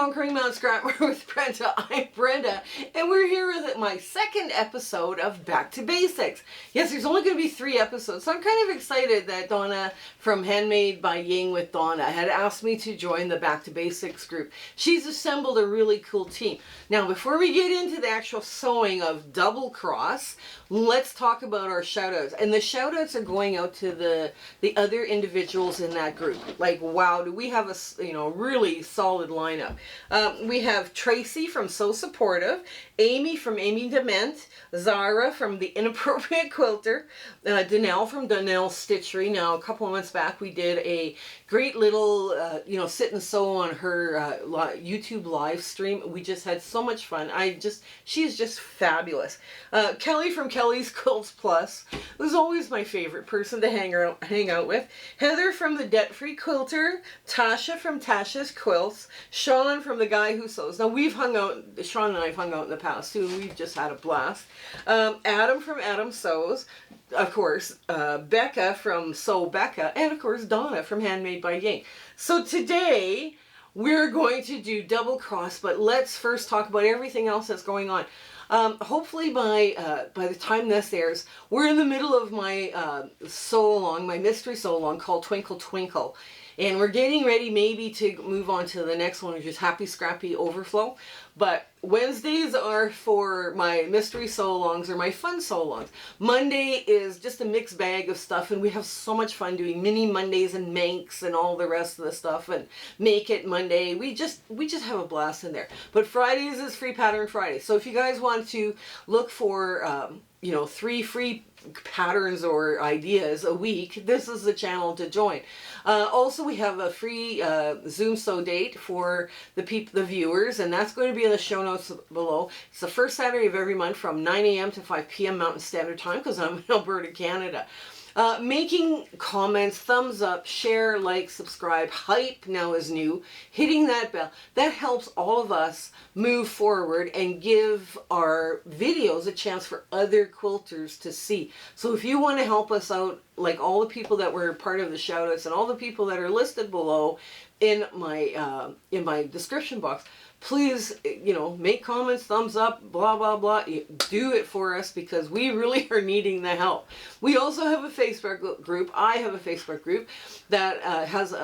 Conquering Mount Scrapper with Brenda. I'm Brenda, and we're here with my second episode of Back to Basics. Yes, there's only going to be 3 episodes, so I'm kind of excited that Donna from Handmade by Ying with Donna had asked me to join the Back to Basics group. She's assembled a really cool team. Now, before we get into the actual sewing of Double Cross, let's talk about our shout-outs. And the shout-outs are going out to the other individuals in that group. Like, wow, do we have a really solid lineup. We have Tracy from So Supportive, Amy from Amy Dement, Zara from The Inappropriate Quilter, Danelle from Danelle Stitchery. Now, a couple of months back, we did a great little, sit and sew on her YouTube live stream. We just had so much fun. She is just fabulous. Kelly from Kelly's Quilts Plus was always my favorite person to hang out with. Heather from The Debt Free Quilter, Tasha from Tasha's Quilts, Sean from The Guy Who Sews. Now, Sean and I have hung out in the past too. We've just had a blast. Adam from Adam Sews, of course, Becca from Sew Becca, and of course Donna from Handmade by Ying. So today we're going to do Double Cross, but let's first talk about everything else that's going on. Hopefully by the time this airs, we're in the middle of my sew-along, my mystery sew-along called Twinkle Twinkle. And we're getting ready maybe to move on to the next one, which is Happy Scrappy Overflow. But Wednesdays are for my mystery sew-alongs or my fun sew-alongs. Monday is just a mixed bag of stuff, and we have so much fun doing mini Mondays and Manx and all the rest of the stuff, and Make It Monday. We just have a blast in there. But Fridays is Free Pattern Friday. So if you guys want to look for 3 free patterns or ideas a week, this is the channel to join. Also, we have a free Zoom sew date for the viewers, and that's going to be in the show notes below. It's the first Saturday of every month from 9 a.m. to 5 p.m. Mountain Standard Time, because I'm in Alberta, Canada. Making comments, thumbs up, share, like, subscribe. Hype now is new. Hitting that bell. That helps all of us move forward and give our videos a chance for other quilters to see. So if you want to help us out, like all the people that were part of the shoutouts and all the people that are listed below in my description box, please, make comments, thumbs up, blah, blah, blah. Do it for us, because we really are needing the help. We also have a Facebook group. I have a Facebook group that has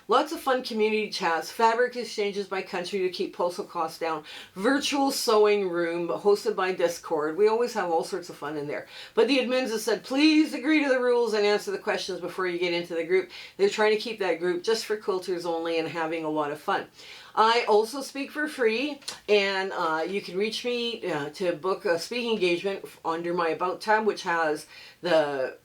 lots of fun community chats, fabric exchanges by country to keep postal costs down, virtual sewing room hosted by Discord. We always have all sorts of fun in there. But the admins have said, please agree to the rules and answer the questions before you get into the group. They're trying to keep that group just for quilters only and having a lot of fun. I also speak for free, and you can reach me to book a speaking engagement under my About tab, which has the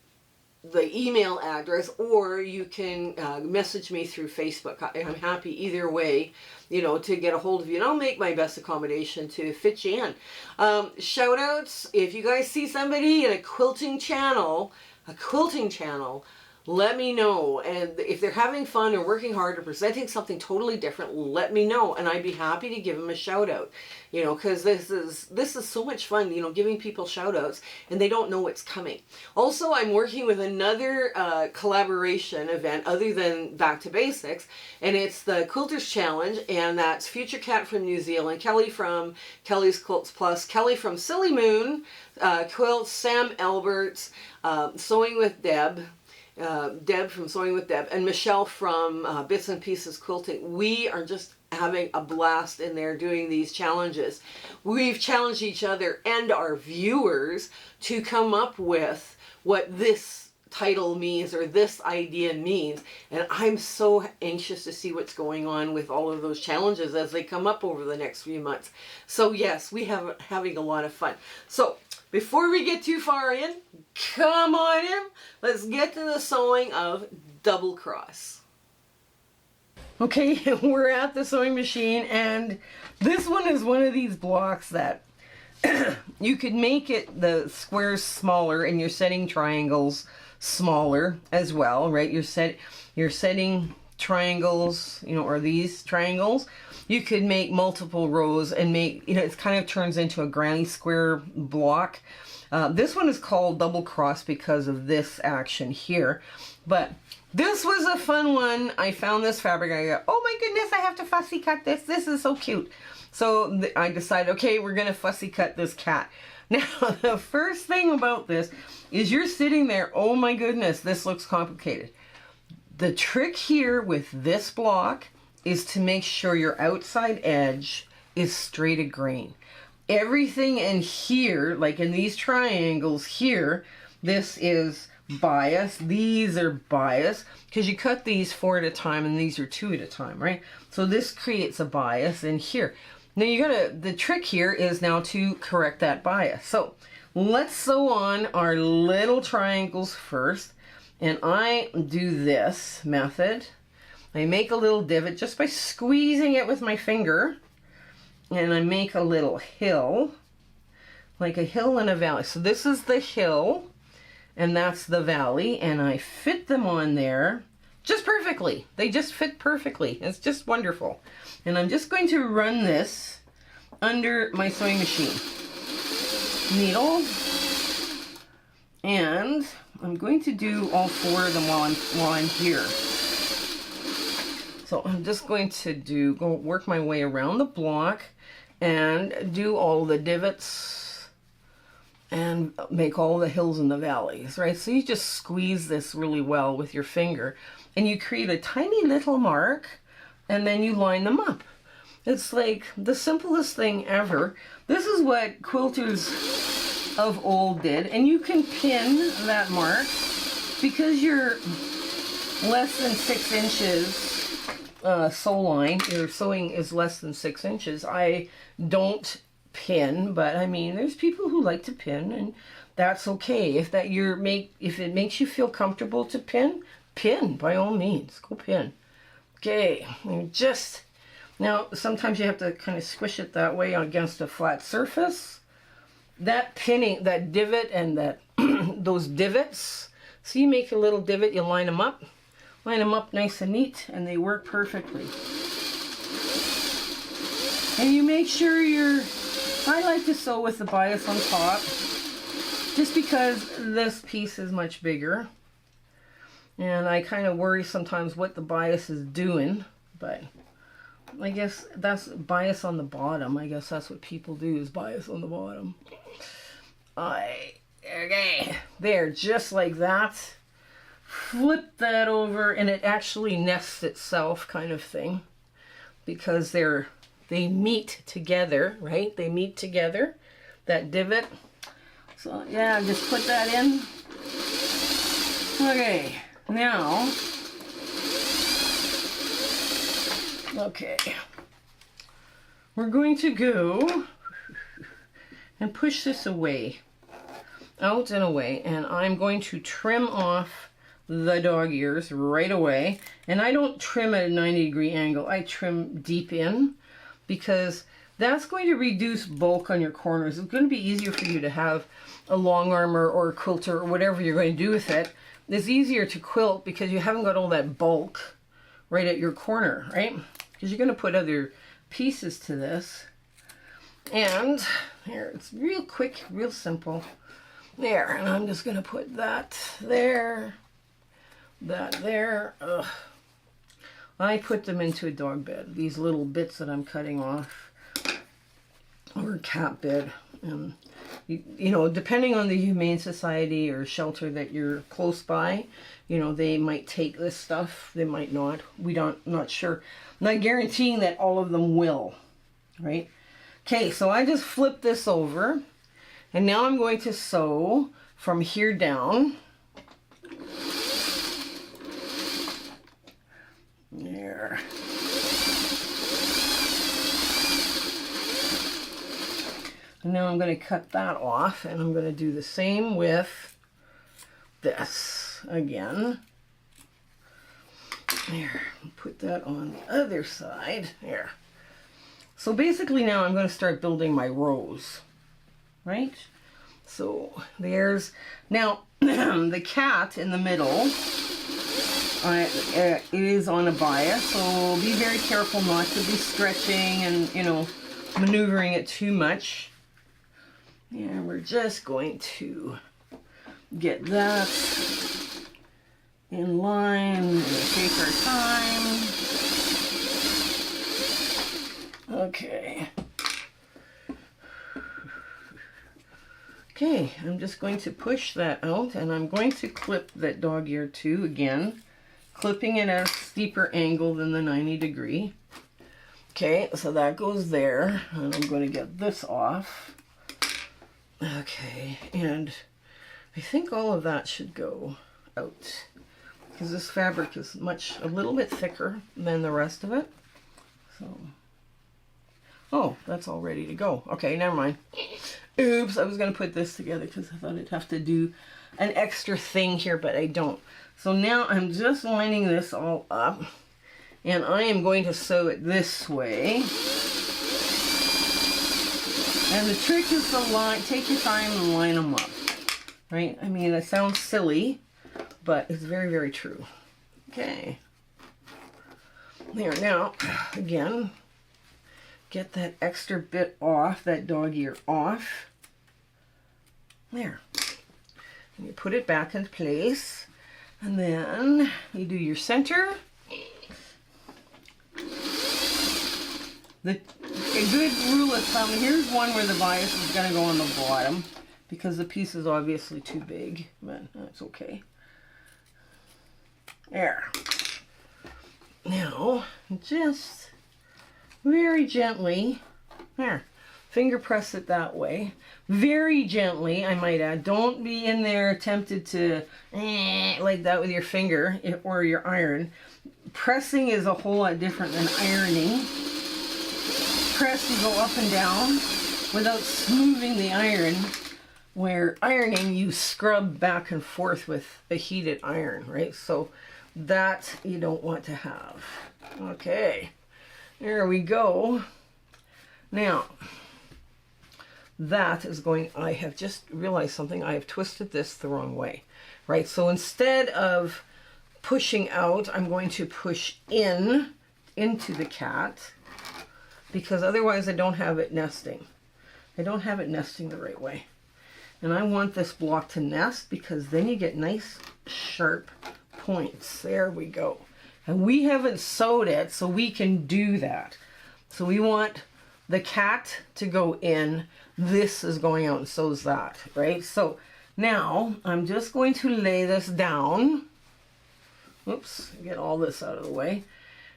email address, or you can message me through Facebook. I'm happy either way, to get a hold of you, and I'll make my best accommodation to fit you in. Shout outs, if you guys see somebody in a quilting channel, let me know. And if they're having fun or working hard or presenting something totally different, let me know, and I'd be happy to give them a shout out. Because this is so much fun, giving people shout outs and they don't know what's coming. Also, I'm working with another collaboration event other than Back to Basics, and it's the Quilters Challenge, and that's Future Cat from New Zealand, Kelly from Kelly's Quilts Plus, Kelly from Silly Moon Quilts, Sam Alberts, Sewing with Deb, Deb from Sewing with Deb, and Michelle from Bits and Pieces Quilting. We are just having a blast in there doing these challenges. We've challenged each other and our viewers to come up with what this title means or this idea means, and I'm so anxious to see what's going on with all of those challenges as they come up over the next few months. So yes, we have having a lot of fun. So before we get too far in, come on in, let's get to the sewing of Double Cross. Okay, we're at the sewing machine, and this one is one of these blocks that you could make it the squares smaller, and you're setting triangles smaller as well, right? You're setting triangles, or these triangles. You could make multiple rows and make, it kind of turns into a granny square block. This one is called double cross because of this action here. But this was a fun one. I found this fabric. I go, oh my goodness, I have to fussy cut this. This is so cute. So I decided, okay, we're going to fussy cut this cat. Now, the first thing about this is you're sitting there, oh my goodness, this looks complicated. The trick here with this block is to make sure your outside edge is straight of grain. Everything in here, like in these triangles here, this is bias. These are bias because you cut these 4 at a time and these are 2 at a time, right? So this creates a bias in here. Now the trick here is now to correct that bias. So let's sew on our little triangles first. And I do this method. I make a little divot just by squeezing it with my finger. And I make a little hill, like a hill and a valley. So this is the hill, and that's the valley. And I fit them on there just perfectly. They just fit perfectly. It's just wonderful. And I'm just going to run this under my sewing machine needle. And I'm going to do all 4 of them while I'm here. So I'm just going to work my way around the block and do all the divots and make all the hills and the valleys, right? So you just squeeze this really well with your finger and you create a tiny little mark and then you line them up. It's like the simplest thing ever. This is what quilters of old did, and you can pin that mark because you're less than 6 inches sew line. Your sewing is less than 6 inches. I don't pin, but I mean, there's people who like to pin, and that's okay. If it makes you feel comfortable to pin by all means. Go pin. Okay, now sometimes you have to kind of squish it that way against a flat surface. That pinning, that divot and that those divots. So you make a little divot, you line them up nice and neat, and they work perfectly. And you make sure I like to sew with the bias on top, just because this piece is much bigger. And I kind of worry sometimes what the bias is doing, but I guess that's bias on the bottom. I guess that's what people do, is bias on the bottom. Okay, there, just like that. Flip that over, and it actually nests itself, kind of thing, because they meet together, right? They meet together, that divot. So yeah, just put that in. Okay, now, we're going to go and push this away, out and away, and I'm going to trim off the dog ears right away. And I don't trim at a 90-degree angle. I trim deep in, because that's going to reduce bulk on your corners. It's going to be easier for you to have a long armor or a quilter or whatever you're going to do with it. It's easier to quilt because you haven't got all that bulk right at your corner, right? Because you're going to put other pieces to this. And here, it's real quick, real simple. There, and I'm just going to put that there, that there. Ugh. I put them into a dog bed, these little bits that I'm cutting off, or a cat bed. And you know, depending on the Humane Society or shelter that you're close by, you know, they might take this stuff, they might not. Not sure. I'm not guaranteeing that all of them will, right? Okay, so I just flipped this over, and now I'm going to sew from here down. There. And now I'm going to cut that off, and I'm going to do the same with this again. There, put that on the other side. There. So basically now I'm going to start building my rows, right? So there's, now the cat in the middle, it is on a bias, so be very careful not to be stretching and, you know, maneuvering it too much. And we're just going to get that in line. We're going to take our time. Okay. Okay, I'm just going to push that out, and I'm going to clip that dog ear too again, clipping it at a steeper angle than the 90-degree. Okay, so that goes there, and I'm going to get this off. Okay, and I think all of that should go out because this fabric is a little bit thicker than the rest of it. So, oh, that's all ready to go. Okay, never mind. Oops, I was going to put this together because I thought I'd have to do an extra thing here, but I don't. So now I'm just lining this all up, and I am going to sew it this way. And the trick is to take your time and line them up, right? I mean, it sounds silly, but it's very, very true. Okay. There, now, again, get that extra bit off, that dog ear off. There. And you put it back in place. And then you do your center. A good rule of thumb, here's one where the bias is going to go on the bottom because the piece is obviously too big, but that's okay. There. Now, just very gently, there, finger press it that way. Very gently, I might add. Don't be in there tempted to like that with your finger or your iron. Pressing is a whole lot different than ironing. Press, you go up and down without smoothing the iron, where ironing you scrub back and forth with a heated iron, right? So that you don't want to have. Okay, there we go. Now, that is going, I have just realized something. I have twisted this the wrong way, right? So instead of pushing out, I'm going to push into the cat, because otherwise I don't have it nesting. I don't have it nesting the right way. And I want this block to nest because then you get nice sharp points. There we go. And we haven't sewed it, so we can do that. So we want the cat to go in. This is going out, and so is that, right? So now I'm just going to lay this down. Oops, get all this out of the way.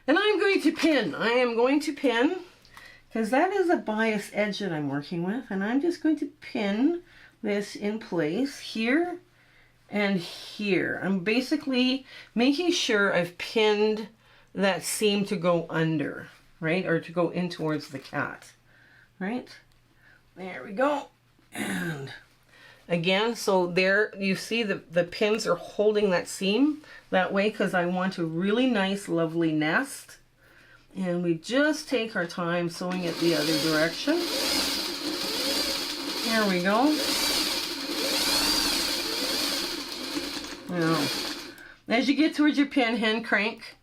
And I'm going to pin. I am going to pin, because that is a bias edge that I'm working with, and I'm just going to pin this in place here and here. I'm basically making sure I've pinned that seam to go under, right? Or to go in towards the cat, right? There we go. And again, so there you see the pins are holding that seam that way because I want a really nice, lovely nest. And we just take our time sewing it the other direction. There we go. Now, as you get towards your pin, hand crank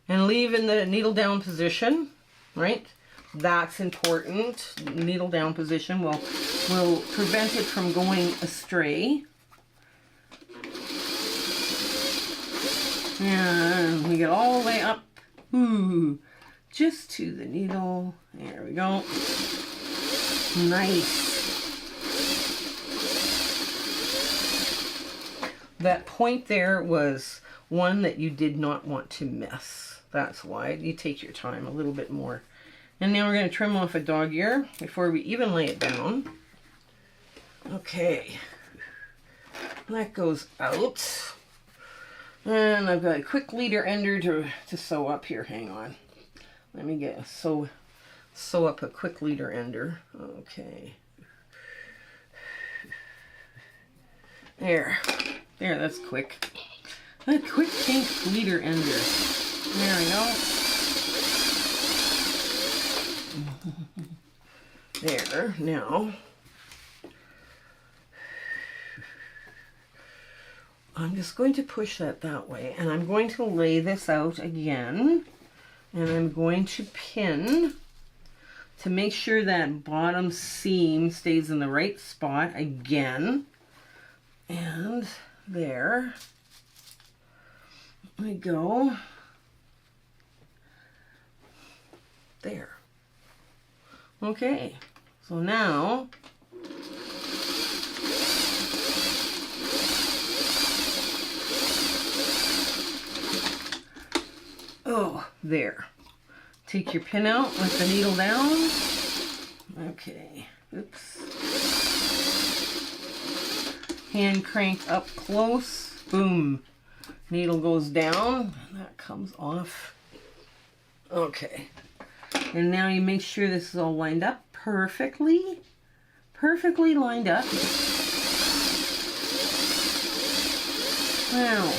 and leave in the needle down position, right? That's important. Needle down position will prevent it from going astray. And we get all the way up. Ooh. Just to the needle. There we go. Nice. That point there was one that you did not want to miss. That's why you take your time a little bit more. And now we're going to trim off a dog ear before we even lay it down. Okay. That goes out. And I've got a quick leader ender to sew up here. Hang on. Let me get sew up a quick leader ender. Okay. There, that's quick. A quick pink leader ender. There we go. There, now. I'm just going to push that way, and I'm going to lay this out again. And I'm going to pin to make sure that bottom seam stays in the right spot again. And there we go. There. Okay, so now there. Take your pin out, let the needle down. Okay, oops. Hand crank up close, boom. Needle goes down, and that comes off. Okay, and now you make sure this is all lined up perfectly. Perfectly lined up. Now,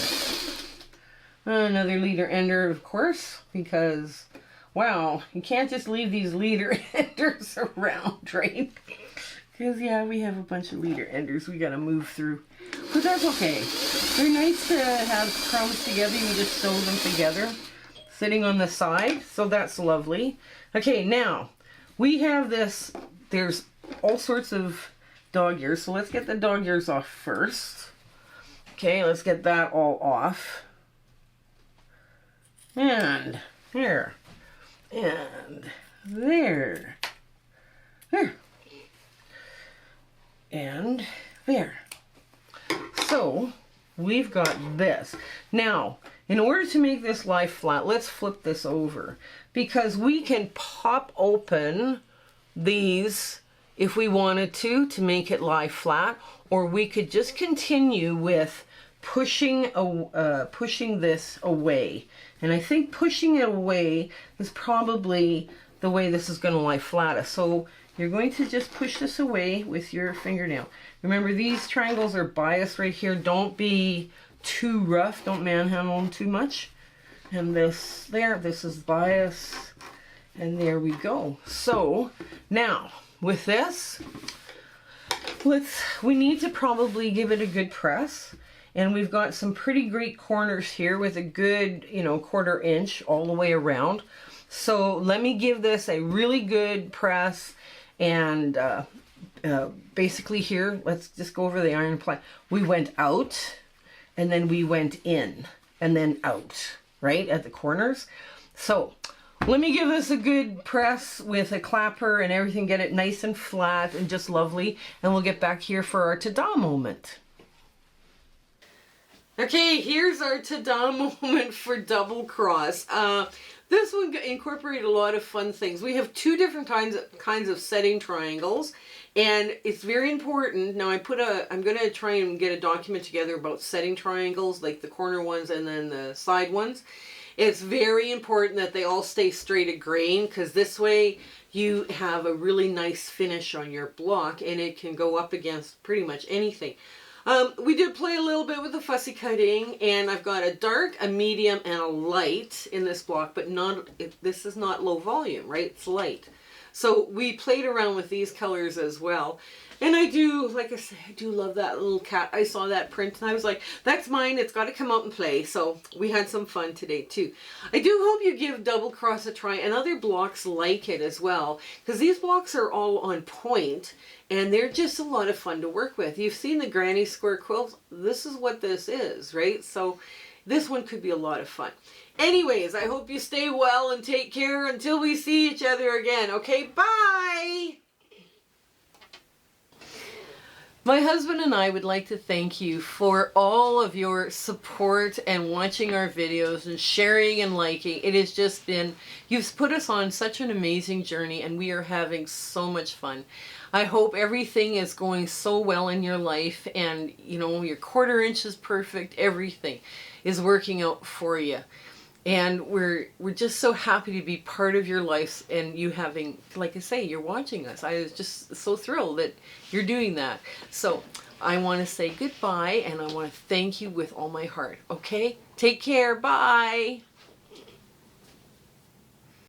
another leader ender, of course, because, wow, you can't just leave these leader enders around, right? Because, yeah, we have a bunch of leader enders we gotta move through. But that's okay. They're nice to have crumbs together. You just sew them together, sitting on the side, so that's lovely. Okay, now, we have this, there's all sorts of dog ears, so let's get the dog ears off first. Okay, let's get that all off. And here. And there. There. And there. So, we've got this. Now, in order to make this lie flat, let's flip this over. Because we can pop open these if we wanted to make it lie flat. Or we could just continue with pushing this away. And I think pushing it away is probably the way this is going to lie flattest. So you're going to just push this away with your fingernail. Remember, these triangles are biased right here. Don't be too rough. Don't manhandle them too much. And this there, this is bias. And there we go. So now with this, we need to probably give it a good press. And we've got some pretty great corners here with a good, 1/4 inch all the way around. So let me give this a really good press. And basically here, let's just go over the iron ply. We went out, and then we went in, and then out, right, at the corners. So let me give this a good press with a clapper and everything, get it nice and flat and just lovely. And we'll get back here for our ta-da moment. Okay, here's our ta-da moment for double cross. This one incorporated a lot of fun things. We have two different kinds of setting triangles, and it's very important. Now I'm going to try and get a document together about setting triangles, like the corner ones and then the side ones. It's very important that they all stay straight at grain, because this way you have a really nice finish on your block, and it can go up against pretty much anything. We did play a little bit with the fussy cutting, and I've got a dark, a medium, and a light in this block, but this is not low volume, right? It's light. So we played around with these colors as well. And I do, like I said, I do love that little cat. I saw that print and I was like, that's mine. It's got to come out and play. So we had some fun today too. I do hope you give double cross a try and other blocks like it as well, because these blocks are all on point and they're just a lot of fun to work with. You've seen the granny square quilts. This is what this is, right? So this one could be a lot of fun. Anyways, I hope you stay well and take care until we see each other again. Okay, bye! My husband and I would like to thank you for all of your support and watching our videos and sharing and liking. It has just been, you've put us on such an amazing journey and we are having so much fun. I hope everything is going so well in your life and, you know, your 1/4 inch is perfect. Everything is working out for you. And we're just so happy to be part of your life and you having, like I say, you're watching us. I was just so thrilled that you're doing that. So I want to say goodbye and I want to thank you with all my heart. Okay? Take care. Bye.